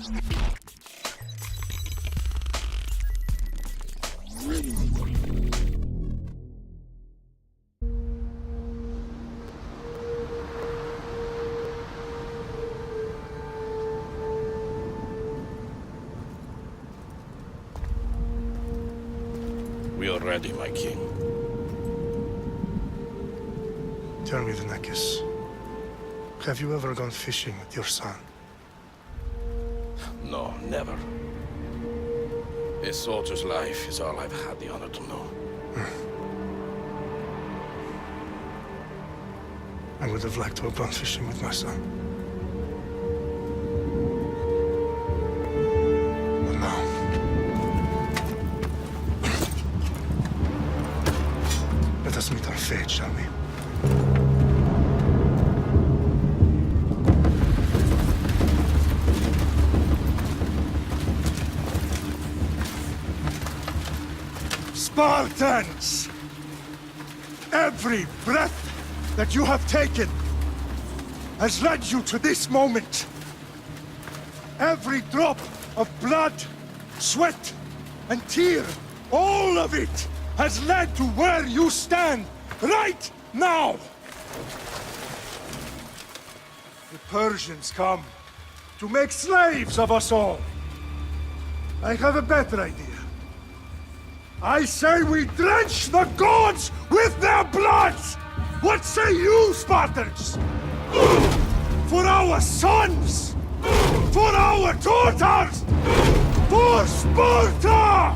We are ready, my king. Tell me, the Nekis, have you ever gone fishing with your son? No, never. A soldier's life is all I've had the honor to know. I would have liked to have gone fishing with my son. But no. Let us meet our fate, shall we? Spartans! Every breath that you have taken has led you to this moment. Every drop of blood, sweat, and tear, all of it has led to where you stand right now. The Persians come to make slaves of us all. I have a better idea. I say we drench the gods with their blood! What say you, Spartans? For our sons! For our daughters! For Sparta!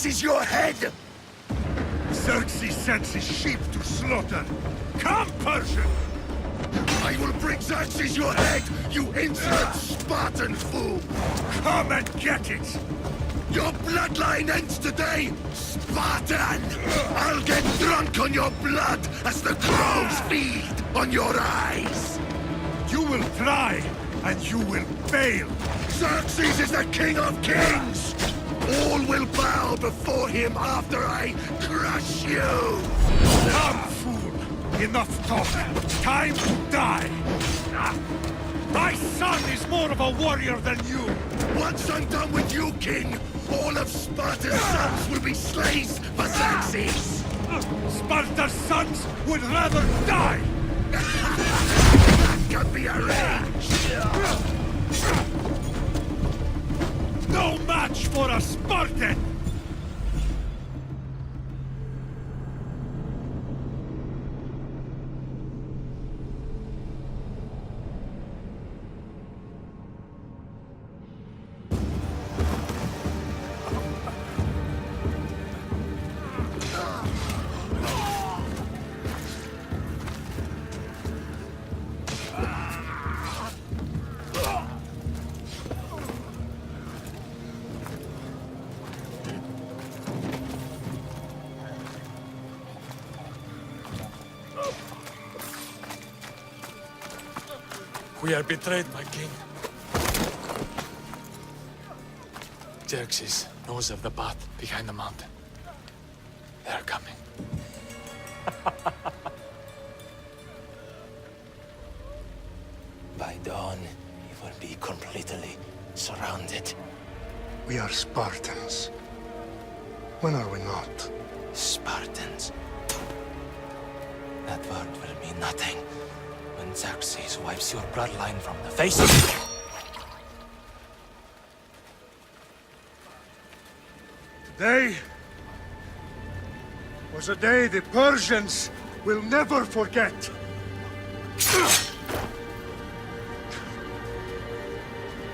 Xerxes your head! Xerxes sends his sheep to slaughter. Come, Persian! I will bring Xerxes your head, you insolent Spartan fool! Come and get it! Your bloodline ends today, Spartan! I'll get drunk on your blood as the crows feed on your eyes! You will try, and you will fail. Xerxes is the king of kings! All will bow before him after I crush you! Come, fool! Enough talk. Time to die! My son is more of a warrior than you! Once I'm done with you, king, all of Sparta's sons will be slaves for Xerxes! Sparta's sons would rather die! That can be arranged! No match for a Spartan! We are betrayed, my king. Xerxes knows of the path behind the mountain. They are coming. By dawn, you will be completely surrounded. We are Spartans. When are we not? Spartans. That word will mean nothing when Xerxes wipes your bloodline from the face of the earth. Today was a day the Persians will never forget.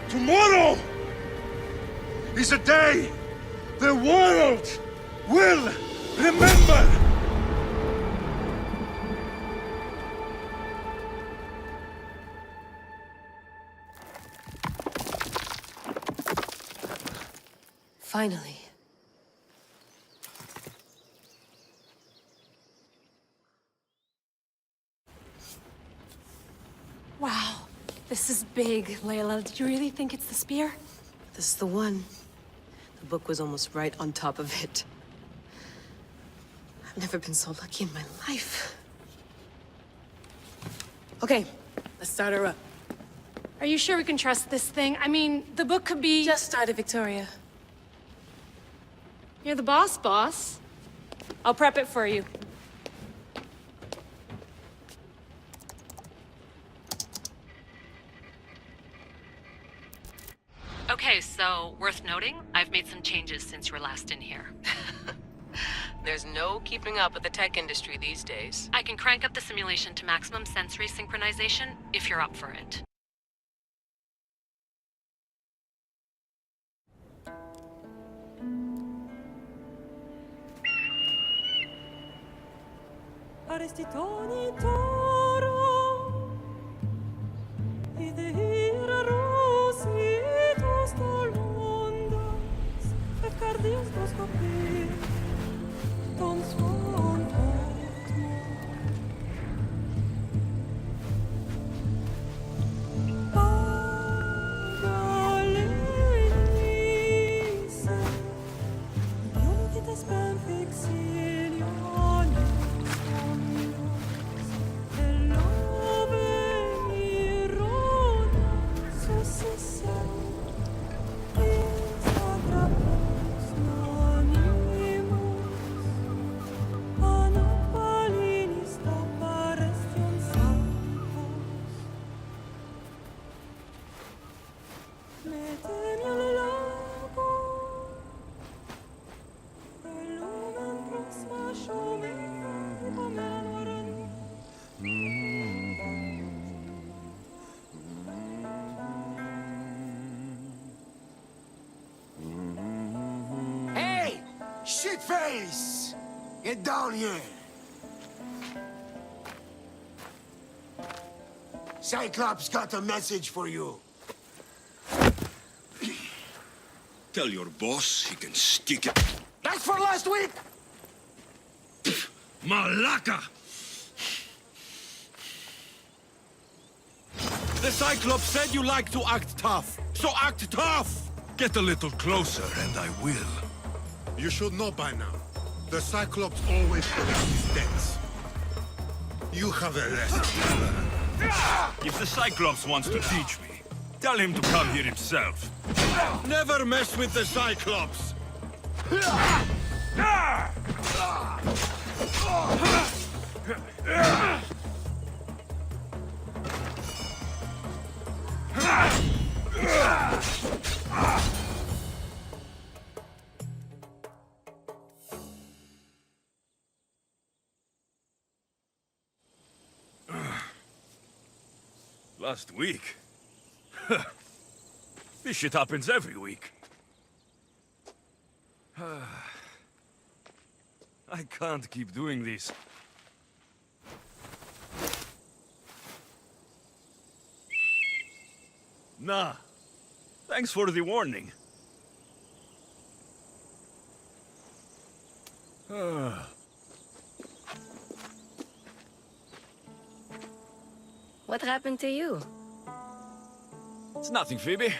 Tomorrow is a day the world will remember. Finally. Wow, this is big, Layla. Did you really think it's the spear? This is the one. The book was almost right on top of it. I've never been so lucky in my life. Okay, let's start her up. Are you sure we can trust this thing? I mean, the book could be... Just started, Victoria. You're the boss. I'll prep it for you. Okay, so worth noting, I've made some changes since you were last in here. There's no keeping up with the tech industry these days. I can crank up the simulation to maximum sensory synchronization if you're up for it. Shitface! Get down here! Cyclops got a message for you. Tell your boss he can stick it. That's for last week! Malaka! The Cyclops said you like to act tough, so act tough! Get a little closer and I will. You should know by now. The Cyclops always protects his debts. You have a lesson to learn. If the Cyclops wants to teach me, tell him to come here himself. Never mess with the Cyclops! Last week? This shit happens every week. I can't keep doing this. Nah. Thanks for the warning. What happened to you? It's nothing, Phoebe.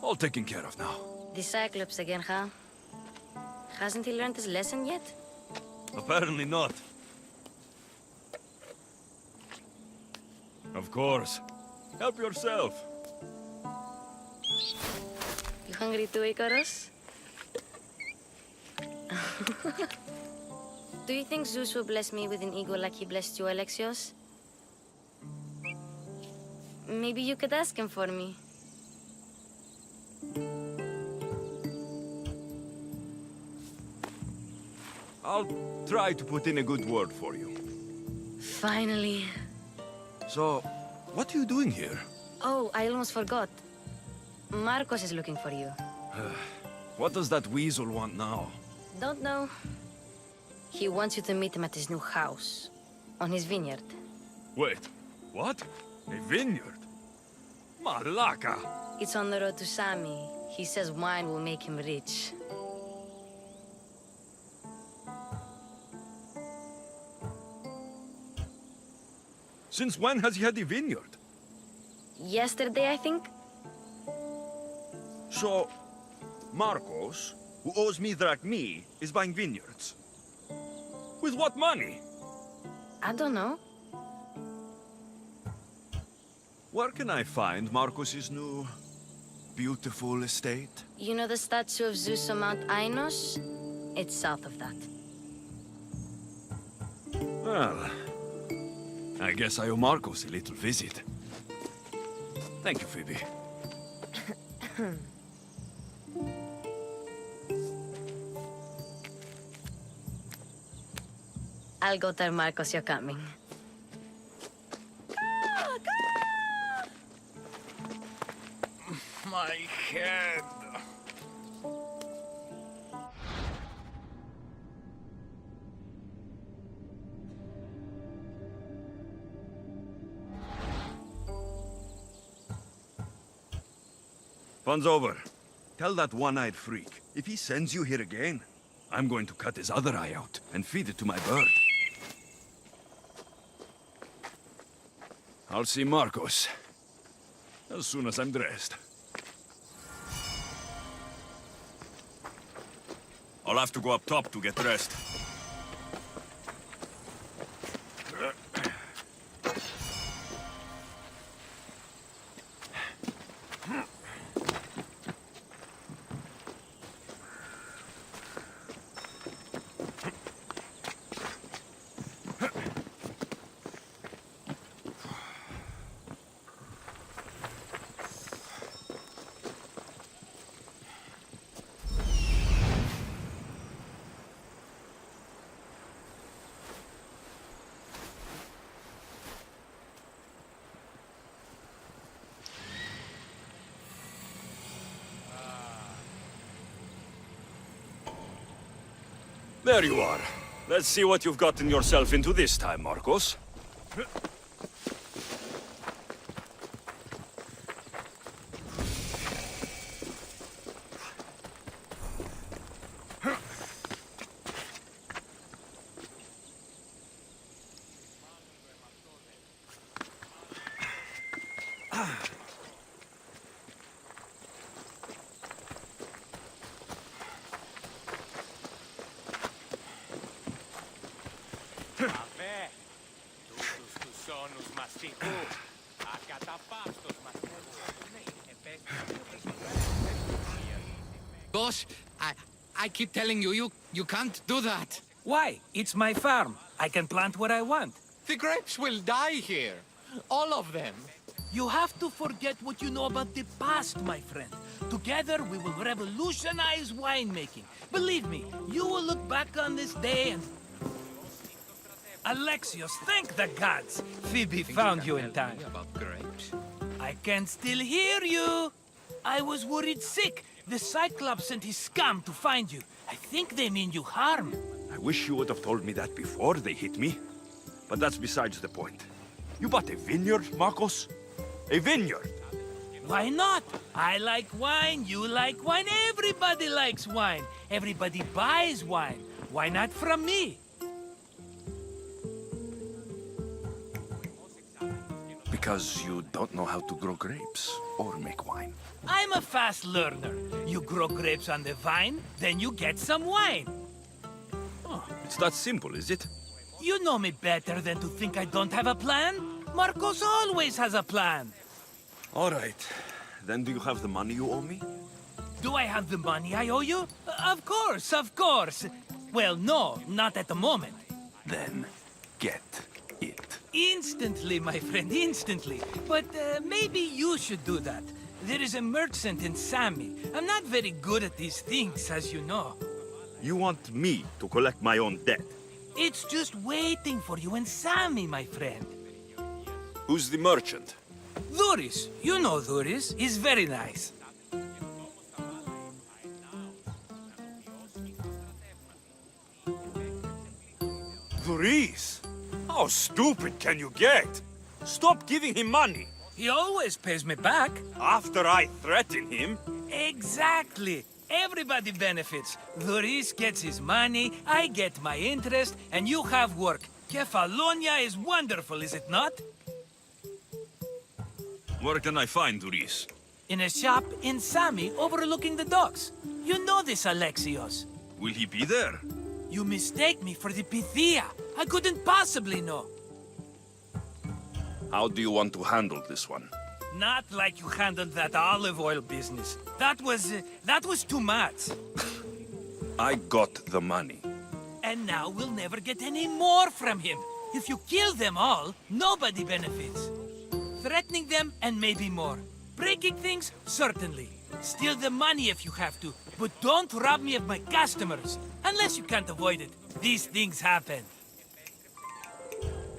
All taken care of now. The Cyclops again, huh? Hasn't he learned his lesson yet? Apparently not. Of course. Help yourself. You hungry too, Icarus? Do you think Zeus will bless me with an ego like he blessed you, Alexios? Maybe you could ask him for me. I'll try to put in a good word for you. Finally. So, what are you doing here? Oh, I almost forgot. Marcos is looking for you. What does that weasel want now? Don't know. He wants you to meet him at his new house. On his vineyard. Wait, what? A vineyard? Malaka! It's on the road to Sami. He says wine will make him rich. Since when has he had a vineyard? Yesterday, I think? So, Marcos, who owes me drachmi, is buying vineyards. With what money? I don't know. Where can I find Marcos's new, beautiful estate? You know the statue of Zeus on Mount Ainos? It's south of that. Well, I guess I owe Marcos a little visit. Thank you, Phoebe. I'll go tell Marcos you're coming. My head. Fun's over. Tell that one-eyed freak, if he sends you here again, I'm going to cut his other eye out and feed it to my bird. I'll see Marcos as soon as I'm dressed. I'll have to go up top to get dressed. There you are. Let's see what you've gotten yourself into this time, Marcos. Boss, I keep telling you, you can't do that. Why? It's my farm. I can plant what I want. The grapes will die here. All of them. You have to forget what you know about the past, my friend. Together, we will revolutionize winemaking. Believe me, you will look back on this day and... Alexios, thank the gods! Phoebe found you in time. About grapes? I can still hear you! I was worried sick. The Cyclops sent his scum to find you. I think they mean you harm. I wish you would have told me that before they hit me. But that's besides the point. You bought a vineyard, Marcos? A vineyard? Why not? I like wine, you like wine, everybody likes wine. Everybody buys wine. Why not from me? Because you don't know how to grow grapes or make wine. I'm a fast learner. You grow grapes on the vine, then you get some wine. Oh, it's that simple, is it? You know me better than to think I don't have a plan. Marcos always has a plan. All right. Then do you have the money you owe me? Do I have the money I owe you? Of course, of course. Well, no, not at the moment. Then get it. Instantly, my friend, instantly. But maybe you should do that. There is a merchant in Sami. I'm not very good at these things, as you know. You want me to collect my own debt? It's just waiting for you in Sami, my friend. Who's the merchant? Duris. You know Duris. He's very nice. Duris? How stupid can you get? Stop giving him money. He always pays me back. After I threaten him? Exactly. Everybody benefits. Duris gets his money, I get my interest, and you have work. Kefalonia is wonderful, is it not? Where can I find Duris? In a shop in Sami overlooking the docks. You know this, Alexios. Will he be there? You mistake me for the Pythia. I couldn't possibly know. How do you want to handle this one? Not like you handled that olive oil business. That was too much. I got the money. And now we'll never get any more from him. If you kill them all, nobody benefits. Threatening them, and maybe more. Breaking things, certainly. Steal the money if you have to, but don't rob me of my customers. Unless you can't avoid it. These things happen.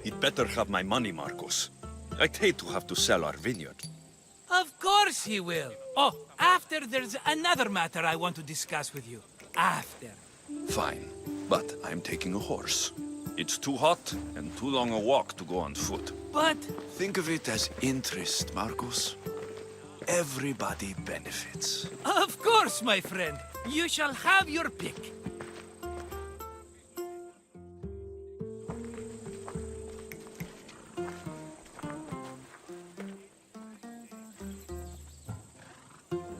He'd better have my money, Marcos. I'd hate to have to sell our vineyard. Of course he will. Oh, after there's another matter I want to discuss with you. After. Fine, but I'm taking a horse. It's too hot and too long a walk to go on foot. But... Think of it as interest, Marcos. Everybody benefits. Of course, my friend. You shall have your pick.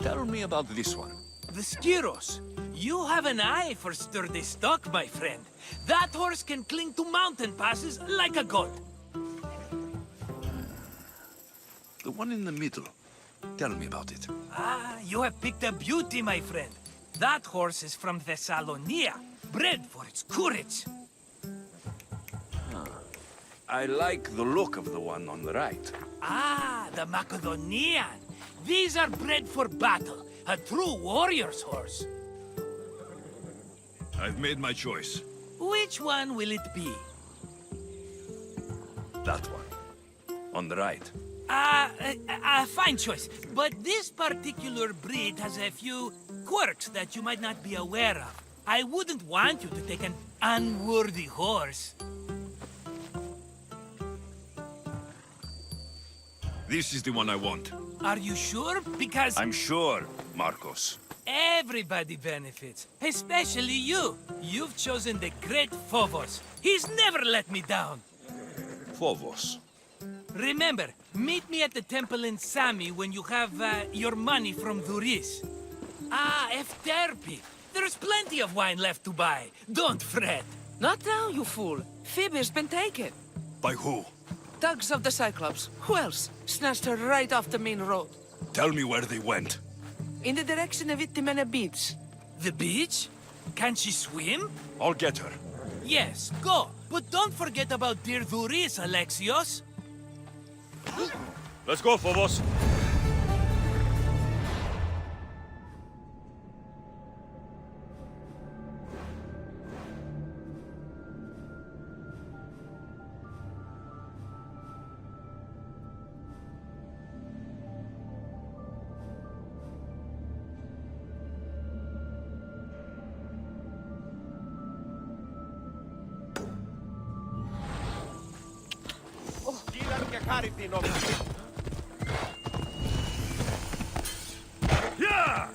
Tell me about this one. The Skiros. You have an eye for sturdy stock, my friend. That horse can cling to mountain passes like a goat. The one in the middle. Tell me about it. Ah, you have picked a beauty, my friend. That horse is from Thessalonia, bred for its courage. I like the look of the one on the right. Ah, the Macedonian. These are bred for battle, a true warrior's horse. I've made my choice. Which one will it be? That one. On the right. Fine choice. But this particular breed has a few quirks that you might not be aware of. I wouldn't want you to take an unworthy horse. This is the one I want. Are you sure? Because I'm sure, Marcos. everybody benefits, especially you. You've chosen the great Phobos. He's never let me down. Phobos. Remember, meet me at the temple in Sami when you have your money from Duris. Ah, Efterpi. There's plenty of wine left to buy. Don't fret. Not now, you fool. Phoebe's been taken. By who? Thugs of the Cyclops. Who else? Snatched her right off the main road. Tell me where they went. In the direction of Itimena Beach. The beach? Can she swim? I'll get her. Yes, go. But don't forget about dear Duris, Alexios. Let's go, Phobos. Yeah!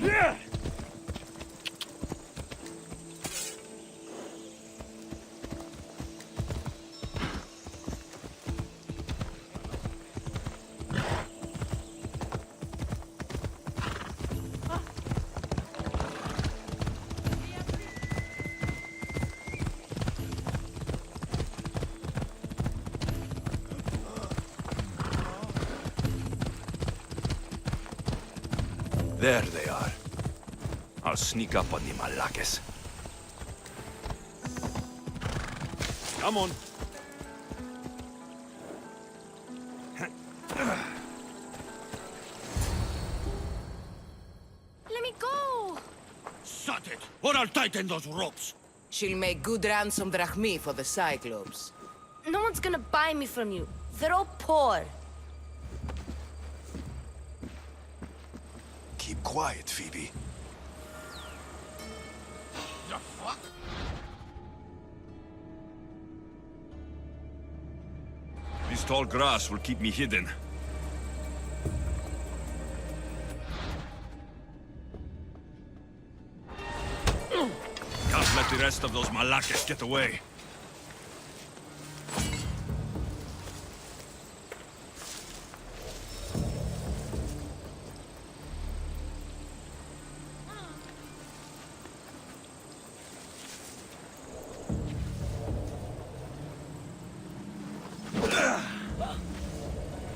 Yeah! There they are. I'll sneak up on the Malakes. Come on. Let me go! Shut it, or I'll tighten those ropes. She'll make good ransom drachmi for the Cyclops. No one's gonna buy me from you. They're all poor. Keep quiet, Phoebe. The fuck? This tall grass will keep me hidden. Can't let the rest of those Malakes get away.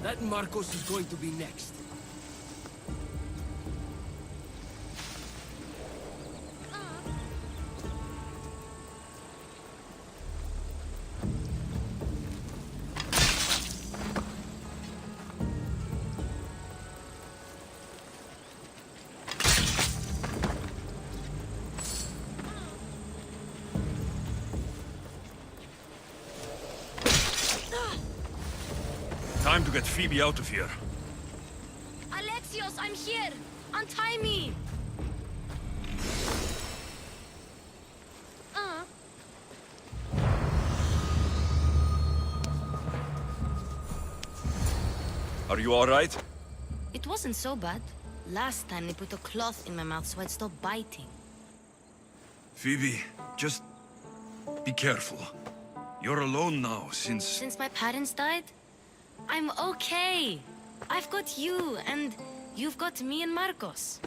That Marcos is going to be next. Time to get Phoebe out of here. Alexios, I'm here! Untie me! Are you all right? It wasn't so bad. Last time they put a cloth in my mouth so I'd stop biting. Phoebe, just be careful. You're alone now since... Since my parents died, I'm okay. I've got you, and you've got me and Marcos.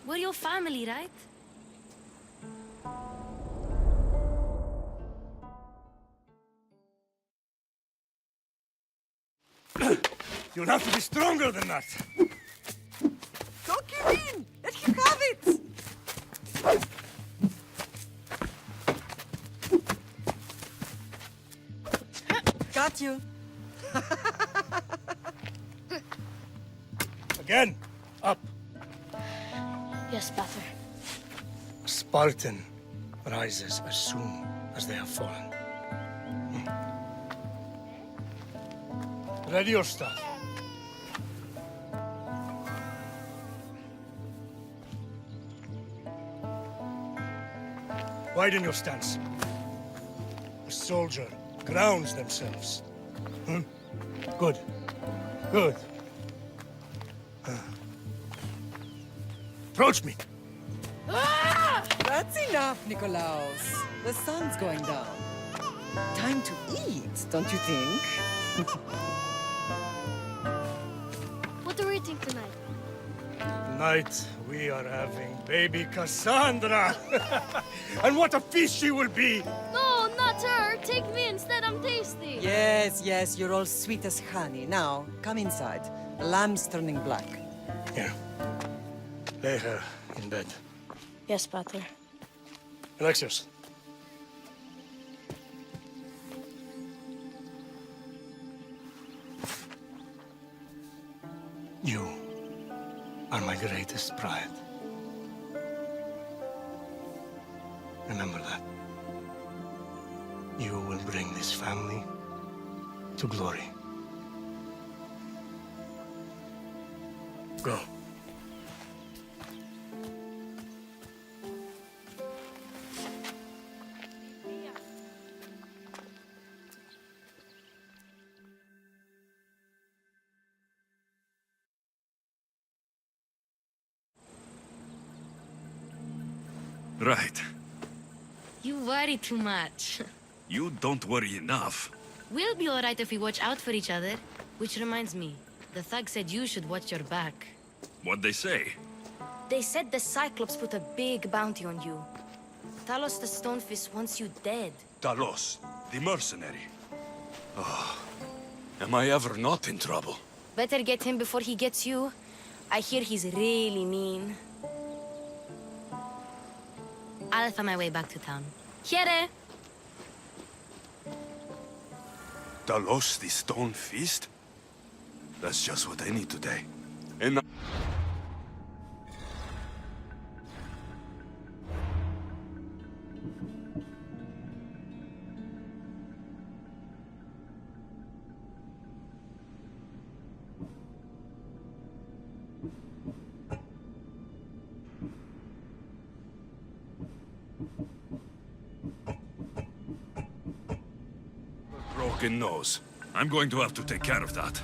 We're your family, right? You'll have to be stronger than that. Don't give in! Let him have it! Got you. Again. Up. Yes, Pater. A Spartan rises as soon as they have fallen. Ready your stuff. Widen your stance. A soldier grounds themselves. Good. Good. Approach me. That's enough, Nikolaus. The sun's going down. Time to eat, don't you think? What are we eating tonight? Tonight, we are having baby Cassandra. And what a feast she will be! No, not her. Take me instead. I'm tasty. Yes, yes, you're all sweet as honey. Now, come inside. The lamb's turning black. Here. Lay her in bed. Yes, Pater. Alexios. You are my greatest pride. Remember that. You will bring this family to glory. Go. Right. You worry too much. You don't worry enough. We'll be all right if we watch out for each other. Which reminds me, the thug said you should watch your back. What'd they say? They said the Cyclops put a big bounty on you. Talos the Stonefist wants you dead. Talos, the mercenary. Oh, am I ever not in trouble? Better get him before he gets you. I hear he's really mean. I'll find my way back to town. Here! Talos, the Stone Fist? That's just what I need today. And broken nose. I'm going to have to take care of that.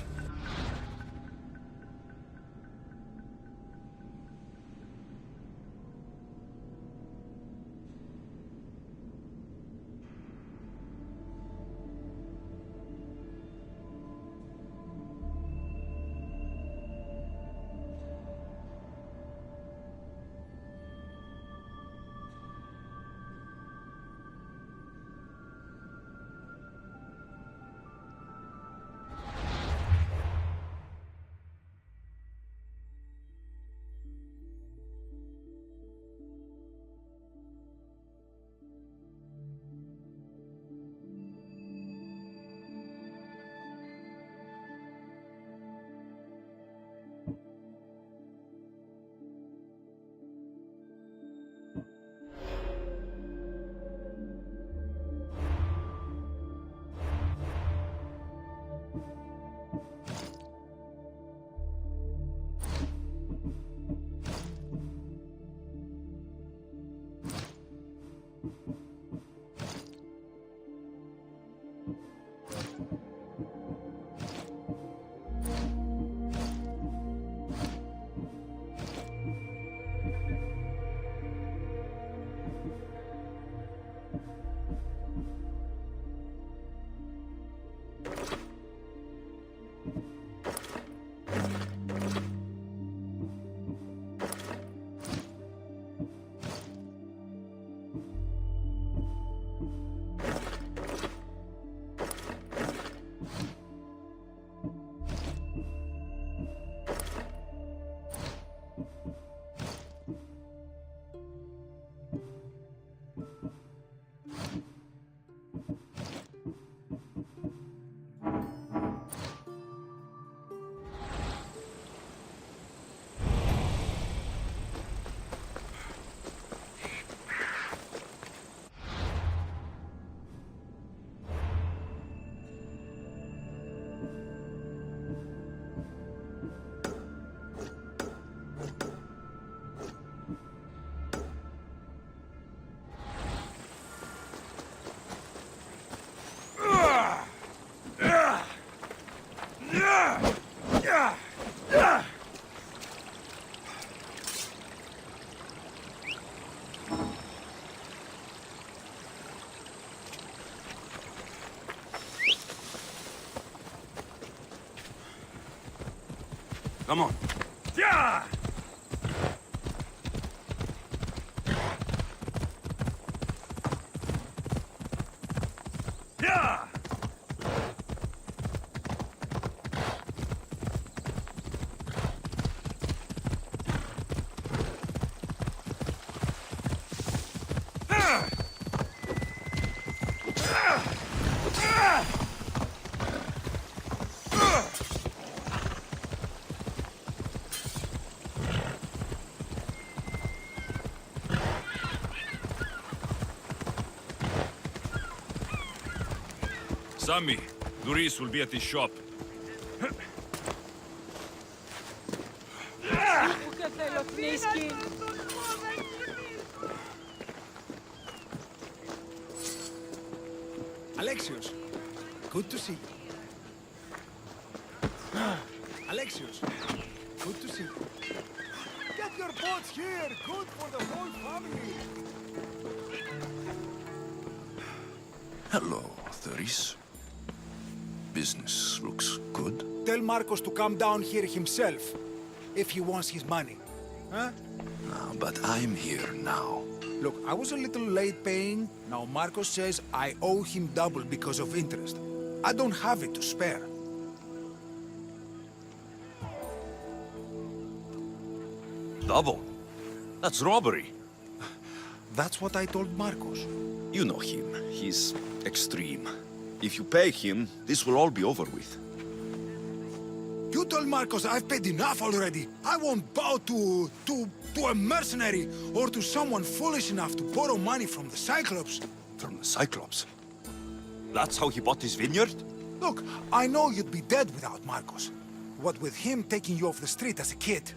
Come on. Yeah! Yeah! Sammy, Doris will be at his shop. Alexios, good to see you. Alexios, good to see you. Get your boats here, good for the whole family. Hello, Doris. Business looks good. Tell Marcos to come down here himself, if he wants his money. Huh? No, but I'm here now. Look, I was a little late paying. Now Marcos says I owe him double because of interest. I don't have it to spare. Double? That's robbery. That's what I told Marcos. You know him. He's extreme. If you pay him, this will all be over with. You told Marcos I've paid enough already. I won't bow to a mercenary or to someone foolish enough to borrow money from the Cyclops. From the Cyclops? That's how he bought his vineyard? Look, I know you'd be dead without Marcos. What with him taking you off the street as a kid.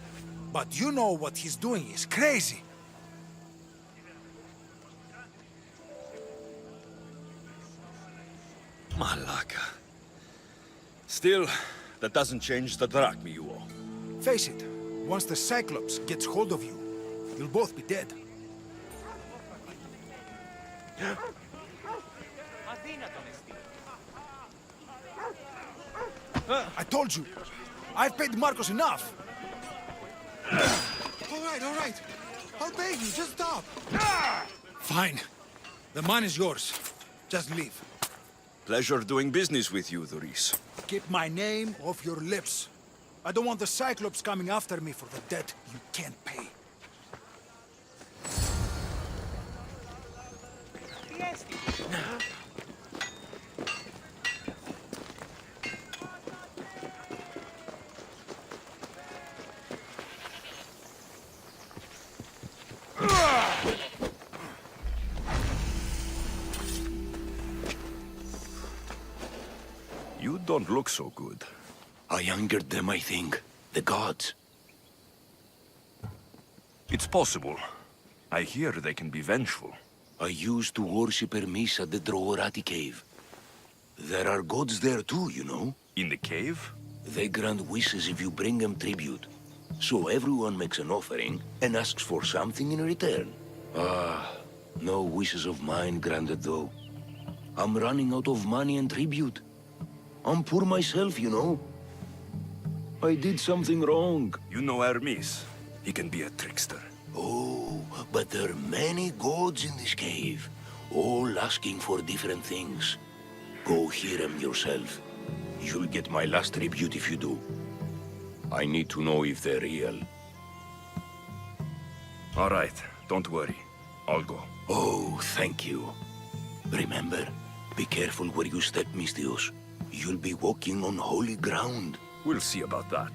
But you know what he's doing is crazy. Malaka. Still, that doesn't change the drachma you owe. Face it, once the Cyclops gets hold of you, you'll both be dead. I told you, I've paid Marcos enough. All right. I'll pay you, just stop. Fine. The money's yours. Just leave. Pleasure doing business with you, Doris. Keep my name off your lips. I don't want the Cyclops coming after me for the debt you can't pay. You don't look so good. I angered them, I think. The gods. It's possible. I hear they can be vengeful. I used to worship Hermes at the Droorati cave. There are gods there too, you know. In the cave? They grant wishes if you bring them tribute. So everyone makes an offering and asks for something in return. Ah, no wishes of mine granted though. I'm running out of money and tribute. I'm poor myself, you know. I did something wrong. You know Hermes. He can be a trickster. Oh, but there are many gods in this cave, all asking for different things. Go hear them yourself. You'll get my last tribute if you do. I need to know if they're real. All right, don't worry. I'll go. Oh, thank you. Remember, be careful where you step, Mistios. You'll be walking on holy ground. We'll see about that.